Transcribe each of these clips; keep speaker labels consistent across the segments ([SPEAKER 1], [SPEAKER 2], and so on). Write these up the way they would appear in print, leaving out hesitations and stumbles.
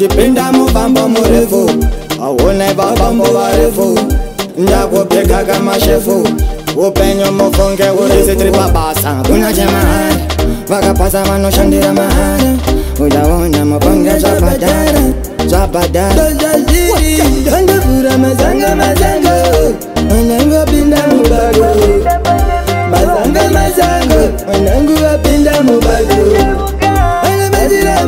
[SPEAKER 1] uchipinda mufambo murefu aone vafambo varefu ndakupeka kamashefu upenyu mufunge urisitiri pabasa kuna chemahara vakapasa vanoshandira mahara udaona mufunge zvabhadhara zvabhadhara ndandavhura mazanga manangopinda mubago mazanga manangopinda mubago anabatira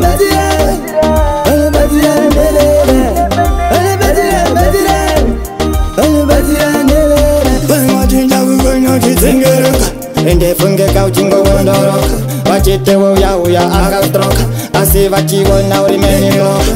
[SPEAKER 1] ndefungeka uchingowondoroka vachitewo uyauya akastroka asi vachiona uri meniloka